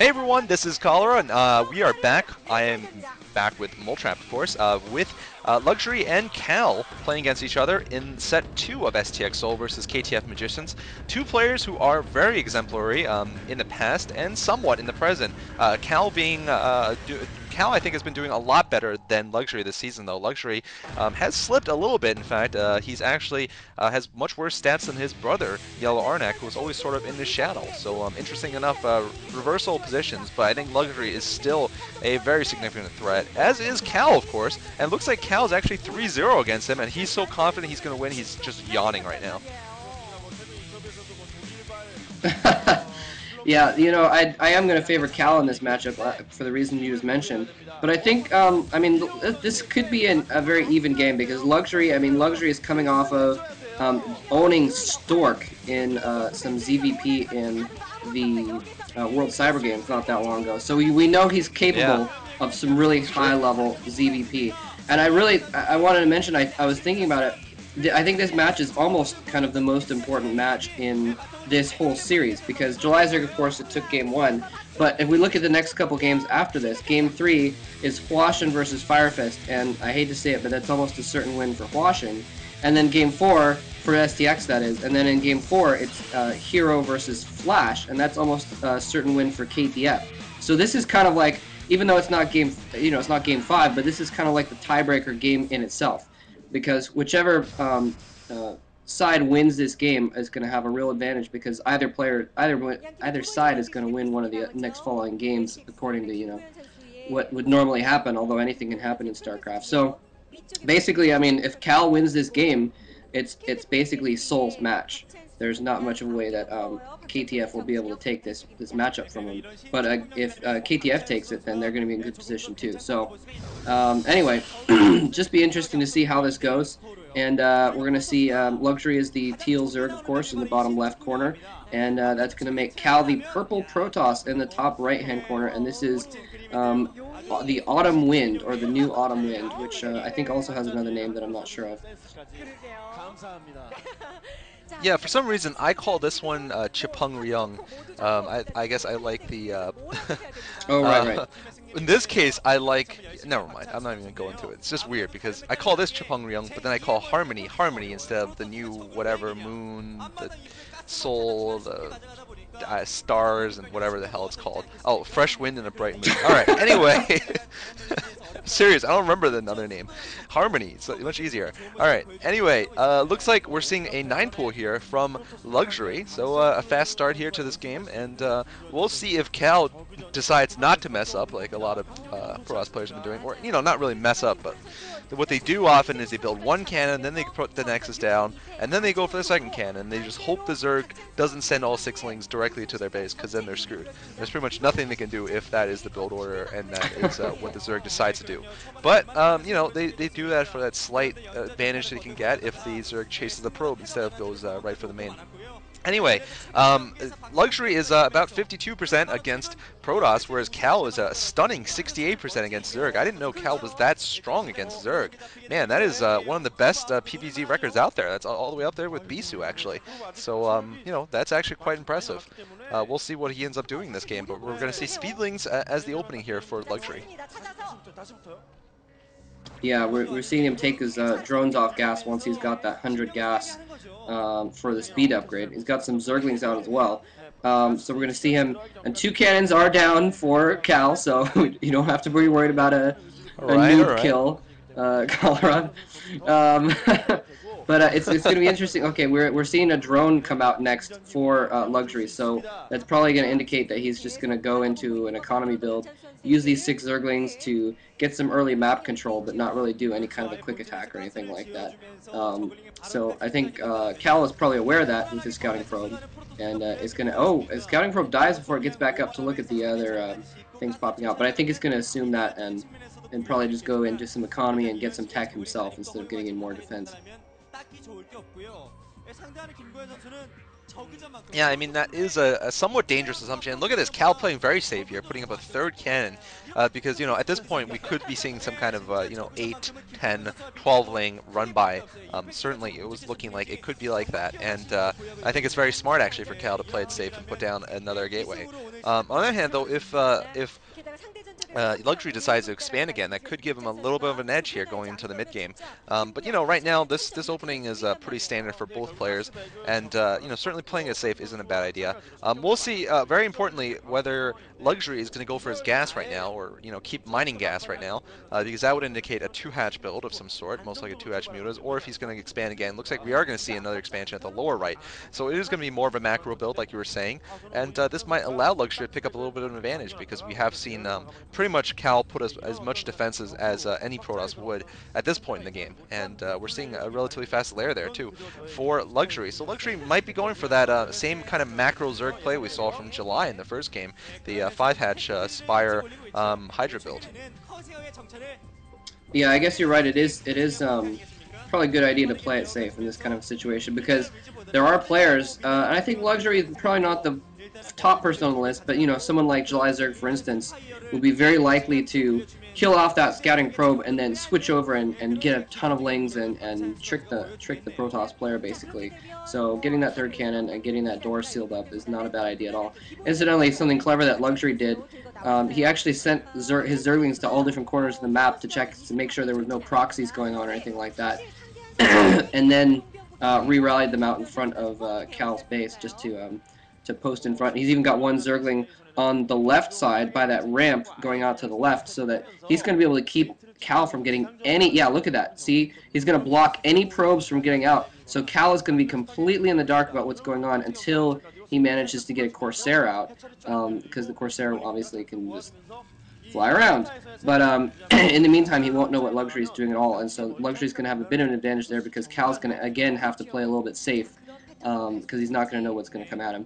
Hey everyone, this is Cholera, and we are back. I am back with Moletrap, of course, with Luxury and Kal playing against each other in set 2 of STX Seoul versus KTF Magicians. Two players who are very exemplary in the past and somewhat in the present. Kal, I think, has been doing a lot better than Luxury this season, though. Luxury has slipped a little bit, in fact. He's actually has much worse stats than his brother, Yellow Arnak, who was always sort of in the shadow. So, interesting enough, reversal positions, but I think Luxury is still a very significant threat, as is Kal, of course. And it looks like Kal is actually 3-0 against him, and he's so confident he's going to win, he's just yawning right now. Yeah, you know, I am going to favor Kal in this matchup for the reason you just mentioned. But I think, I mean, this could be a very even game because Luxury is coming off of owning Stork in some ZVP in the World Cyber Games not that long ago. So we know he's capable of some really high-level ZVP. And I wanted to mention, I was thinking about it, I think this match is almost kind of the most important match in this whole series because July Zerg, of course, it took game 1, but if we look at the next couple games after this, game 3 is Hwashin versus Firefist, and I hate to say it, but that's almost a certain win for Hwashin. And then game 4 for STX, that is, and then in game 4 it's Hero versus Flash, and that's almost a certain win for KTF. So this is kind of like, even though it's not game, it's not game 5, but this is kind of like the tiebreaker game in itself, because whichever side wins this game is going to have a real advantage because either side is going to win one of the next following games according to what would normally happen, although anything can happen in StarCraft. So basically, I mean, if Kal wins this game, it's basically Seoul's match. There's not much of a way that KTF will be able to take this matchup from him. But if KTF takes it, then they're going to be in good position too. So anyway, just be interesting to see how this goes. And we're going to see Luxury is the teal Zerg, of course, in the bottom left corner. And that's going to make Kal the purple Protoss in the top right-hand corner. And this is the Autumn Wind, or the new Autumn Wind, which I think also has another name that I'm not sure of. Yeah, for some reason I call this one Chupung Ryeong. I guess I like the. Oh, right. In this case, I like. Never mind. I'm not even gonna go into it. It's just weird because I call this Chupung Ryeong, but then I call Harmony instead of the new whatever moon, the soul, the stars, and whatever the hell it's called. Oh, fresh wind and a bright moon. All right. Anyway. Serious, I don't remember the other name. Harmony, it's much easier. Alright, anyway, looks like we're seeing a 9-pool here from Luxury, so a fast start here to this game, and we'll see if Kal decides not to mess up, like a lot of Protoss players have been doing, or, not really mess up, but what they do often is they build one cannon, then they put the Nexus down, and then they go for the second cannon. They just hope the Zerg doesn't send all 6 lings directly to their base, because then they're screwed. There's pretty much nothing they can do if that is the build order, and that is what the Zerg decides to do. But, they do that for that slight advantage they can get if the Zerg chases the probe instead of goes right for the main. Anyway, Luxury is about 52% against Protoss, whereas Kal is a stunning 68% against Zerg. I didn't know Kal was that strong against Zerg. Man, that is one of the best PvZ records out there. That's all the way up there with Bisu, actually. So, that's actually quite impressive. We'll see what he ends up doing this game, but we're going to see Speedlings as the opening here for Luxury. Yeah, we're seeing him take his drones off gas once he's got that 100 gas for the speed upgrade. He's got some Zerglings out as well. So we're going to see him, and 2 cannons are down for Kal, so you don't have to be worried about a noob kill, Cholera. But it's going to be interesting. Okay, we're seeing a drone come out next for Luxury, so that's probably going to indicate that he's just going to go into an economy build, use these 6 Zerglings to get some early map control, but not really do any kind of a quick attack or anything like that. So I think Kal is probably aware of that with his scouting probe, and it's going to... Oh, his scouting probe dies before it gets back up to look at the other things popping out, but I think it's going to assume that and probably just go into some economy and get some tech himself instead of getting in more defense. Yeah, I mean, that is a somewhat dangerous assumption. And look at this, Cal playing very safe here, putting up a third cannon, because, at this point we could be seeing some kind of, 8, 10, 12 lane run by. Certainly it was looking like it could be like that, and I think it's very smart actually for Cal to play it safe and put down another gateway. On the other hand, though, if Luxury decides to expand again, that could give him a little bit of an edge here going into the mid game. But right now this opening is pretty standard for both players, and certainly playing it safe isn't a bad idea. We'll see. Very importantly, whether Luxury is going to go for his gas right now, or keep mining gas right now, because that would indicate a 2-hatch build of some sort, most likely 2-hatch mutas, or if he's going to expand again. Looks like we are going to see another expansion at the lower right, so it is going to be more of a macro build, like you were saying, and this might allow Luxury to pick up a little bit of an advantage because we have seen pretty much Cal put as much defenses as any Protoss would at this point in the game, and we're seeing a relatively fast lair there too for Luxury. So Luxury might be going for that same kind of macro Zerg play we saw from July in the first game, the 5-hatch Spire Hydra build. Yeah, I guess you're right. It is probably a good idea to play it safe in this kind of situation because there are players, and I think Luxury is probably not the top person on the list, but someone like July Zerg, for instance, would be very likely to kill off that scouting probe and then switch over and get a ton of lings and trick the Protoss player basically. So getting that third cannon and getting that door sealed up is not a bad idea at all. Incidentally, something clever that Luxury did, he actually sent his Zerglings to all different corners of the map to make sure there was no proxies going on or anything like that, and then re-rallied them out in front of Cal's base just to post in front. He's even got one Zergling on the left side by that ramp going out to the left so that he's going to be able to keep Cal from getting any... Yeah, look at that. See? He's going to block any probes from getting out. So Cal is going to be completely in the dark about what's going on until he manages to get a Corsair out, because the Corsair obviously can just fly around. But in the meantime, he won't know what Luxury is doing at all, and so Luxury is going to have a bit of an advantage there because Cal's going to, again, have to play a little bit safe because he's not going to know what's going to come at him.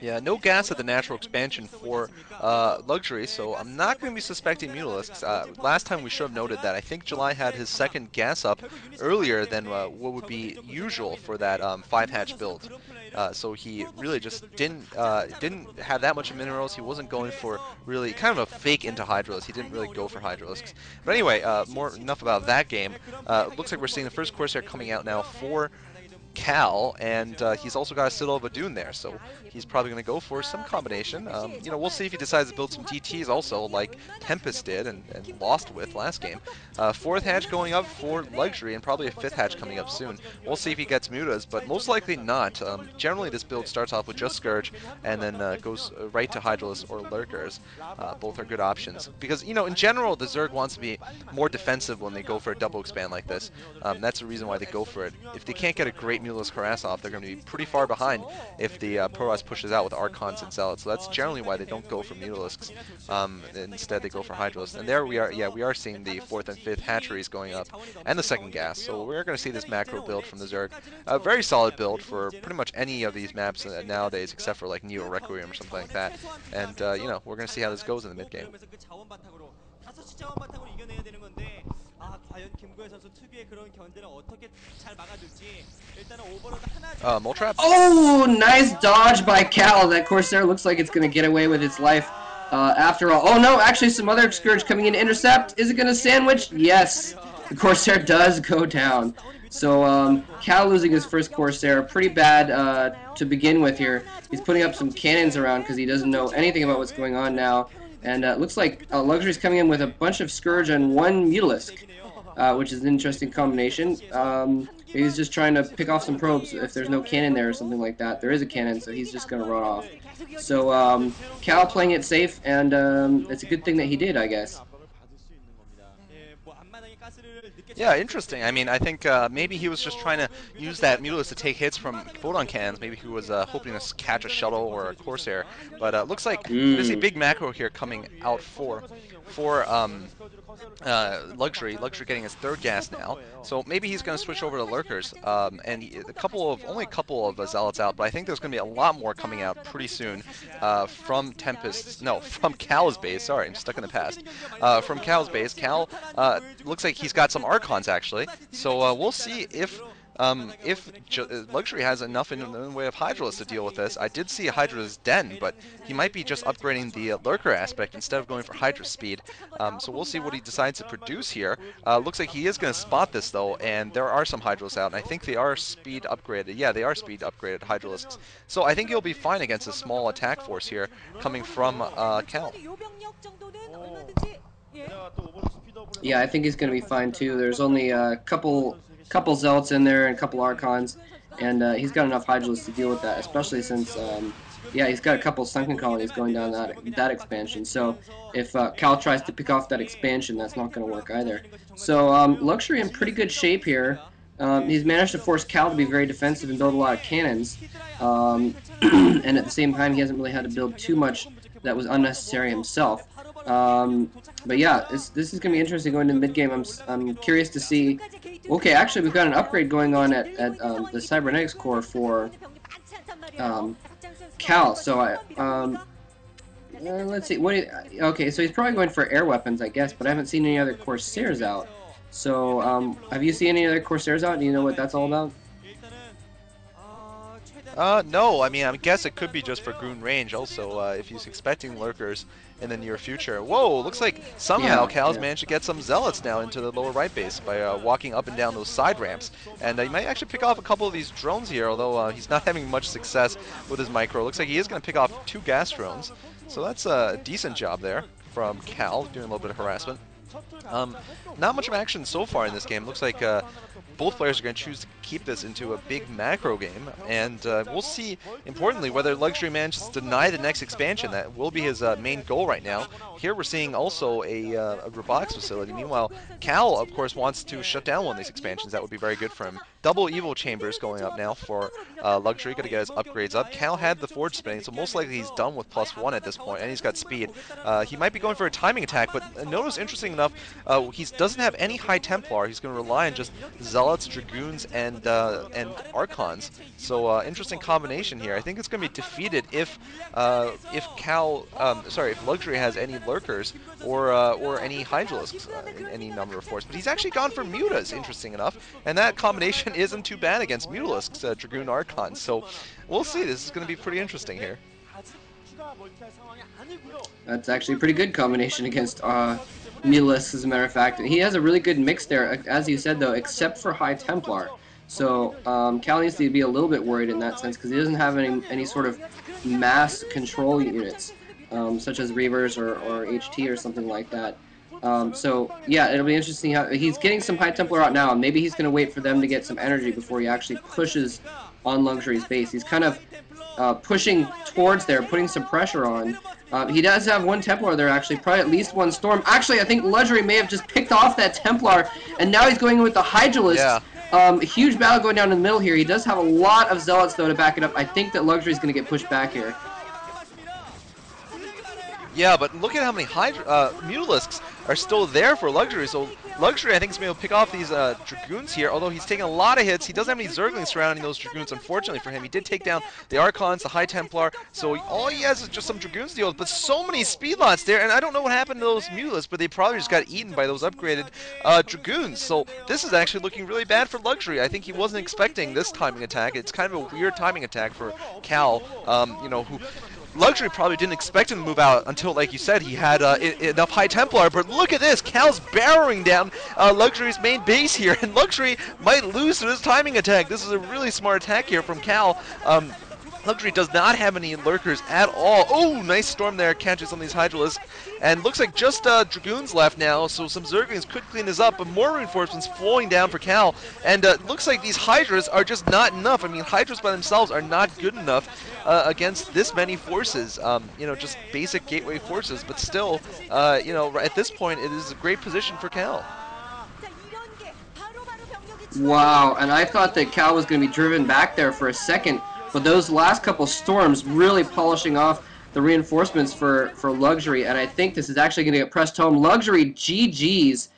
Yeah, no gas at the natural expansion for Luxury, so I'm not going to be suspecting Mutalisks. Last time we should have noted that I think July had his second gas up earlier than what would be usual for that 5-hatch build. So he really just didn't have that much minerals. He wasn't going for really kind of a fake into Hydralisks. He didn't really go for Hydralisks. But anyway, enough about that game. Looks like we're seeing the first Corsair coming out now for Cal, and he's also got a Citadel of Adun there, so he's probably going to go for some combination. We'll see if he decides to build some DTs also, like Tempest did and lost with last game. 4th hatch going up for Luxury, and probably a 5th hatch coming up soon. We'll see if he gets mutas, but most likely not. Generally, this build starts off with just Scourge, and then goes right to Hydralisks or Lurkers. Both are good options, because, in general, the Zerg wants to be more defensive when they go for a double expand like this. That's the reason why they go for it. If they can't get a great Mutalisk harass off, they're going to be pretty far behind if the Protoss pushes out with Archons and Zealots. So that's generally why they don't go for Mutalisks. Instead, they go for Hydralisks. And there we are. Yeah, we are seeing the 4th and 5th hatcheries going up, and the second gas. So we're going to see this macro build from the Zerg. A very solid build for pretty much any of these maps nowadays, except for like Neo Requiem or something like that. And we're going to see how this goes in the mid game. Moletrap? Oh, nice dodge by Cal. That Corsair looks like it's going to get away with its life after all. Oh no, actually some other Scourge coming in to intercept. Is it going to sandwich? Yes. The Corsair does go down. So Cal losing his first Corsair, pretty bad to begin with here. He's putting up some cannons around because he doesn't know anything about what's going on now. And it looks like Luxury's coming in with a bunch of Scourge and one Mutalisk, which is an interesting combination. He's just trying to pick off some probes if there's no cannon there or something like that. There is a cannon, so he's just going to run off. So Cal playing it safe, and it's a good thing that he did, I guess. Yeah, interesting. I mean, I think maybe he was just trying to use that Mutalisk to take hits from photon cannons. Maybe he was hoping to catch a shuttle or a Corsair. But looks like there's a big macro here coming out for Luxury. Luxury getting his 3rd gas now. So maybe he's going to switch over to Lurkers. And only a couple of Zealots out, but I think there's going to be a lot more coming out pretty soon from Cal's base. Sorry, I'm stuck in the past. From Cal's base. Cal looks like he's got some Archons, actually. So we'll see if If Luxury has enough in the way of Hydralisk to deal with this, I did see a Hydralisk Den, but he might be just upgrading the Lurker aspect instead of going for Hydra Speed. So we'll see what he decides to produce here. Looks like he is going to spot this though, and there are some Hydralisks out, and I think they are speed upgraded. Yeah, they are speed upgraded Hydralisks. So I think he'll be fine against a small attack force here coming from Kal. Yeah, I think he's going to be fine too. There's only a couple Zealots in there and a couple Archons, and he's got enough Hydralisks to deal with that, especially since, yeah, he's got a couple Sunken Colonies going down that expansion. So if Kal tries to pick off that expansion, that's not going to work either. So Luxury in pretty good shape here. He's managed to force Kal to be very defensive and build a lot of cannons, and at the same time, he hasn't really had to build too much that was unnecessary himself. But yeah, this is going to be interesting going into the mid game. I'm curious to see. Okay, actually, we've got an upgrade going on at the Cybernetics core for Kal. So let's see. Okay, so he's probably going for air weapons, I guess. But I haven't seen any other Corsairs out. So have you seen any other Corsairs out? Do you know what that's all about? No, I mean, I guess it could be just for Goon range also, if he's expecting Lurkers in the near future. Whoa, looks like somehow Kal's managed to get some Zealots now into the lower right base by walking up and down those side ramps. And he might actually pick off a couple of these drones here, although he's not having much success with his micro. Looks like he is going to pick off 2 gas drones. So that's a decent job there from Kal, doing a little bit of harassment. Not much of action so far in this game. Looks like both players are going to choose to keep this into a big macro game, and we'll see, importantly, whether Luxury manages to deny the next expansion. That will be his main goal right now. Here we're seeing also a robotics facility. Meanwhile, Kal, of course, wants to shut down one of these expansions. That would be very good for him. Double evil chambers going up now for Luxury. Got to get his upgrades up. Kal had the forge spinning, so most likely he's done with +1 at this point, and he's got speed. He might be going for a timing attack, but notice, interesting enough, he doesn't have any High Templar. He's going to rely on just Zealots, Dragoons, and Archons. So interesting combination here. I think it's going to be defeated if Luxury has any Lurkers or any Hydralisks in any number of force. But he's actually gone for Mutas, interesting enough, and that combination isn't too bad against Mutalisks, Dragoon, Archons. So we'll see. This is going to be pretty interesting here. That's actually a pretty good combination against Mutalisks, as a matter of fact. He has a really good mix there, as you said, though, except for High Templar. So Kal needs to be a little bit worried in that sense, because he doesn't have any sort of mass control units, such as Reavers or HT or something like that. So yeah, it'll be interesting how he's getting some High Templar out now, and maybe he's going to wait for them to get some energy before he actually pushes on Luxury's base. He's kind of pushing towards there, putting some pressure on. He does have 1 Templar there, actually, probably at least 1 Storm. Actually, I think Luxury may have just picked off that Templar, and now he's going with the Hydralisk. Yeah. Huge battle going down in the middle here. He does have a lot of Zealots, though, to back it up. I think that Luxury is going to get pushed back here. Yeah, but look at how many Mutalisks are still there for Luxury. So Luxury, I think, is going to pick off these Dragoons here, although he's taking a lot of hits. He doesn't have any Zerglings surrounding those Dragoons, unfortunately for him. He did take down the Archons, the High Templar, so all he has is just some Dragoons to deal with, but so many speedlots there, and I don't know what happened to those Mutalisks, but they probably just got eaten by those upgraded Dragoons. So this is actually looking really bad for Luxury. I think he wasn't expecting this timing attack. It's kind of a weird timing attack for Kal, you know, who... Luxury probably didn't expect him to move out until, like you said, he had enough High Templar, but look at this! Kal's barreling down Luxury's main base here, and Luxury might lose to this timing attack. This is a really smart attack here from Kal. Luxury does not have any Lurkers at all. Oh, nice storm there, catches on these Hydralisks. And looks like just Dragoons left now, so some Zerglings could clean this up, but more reinforcements flowing down for Kal. And looks like these Hydras are just not enough. I mean, Hydras by themselves are not good enough against this many forces. You know, just basic gateway forces, but still, you know, at this point, it is a great position for Kal. Wow, and I thought that Kal was going to be driven back there for a second, but those last couple storms really polishing off the reinforcements for Luxury, and I think this is actually going to get pressed home. Luxury GG's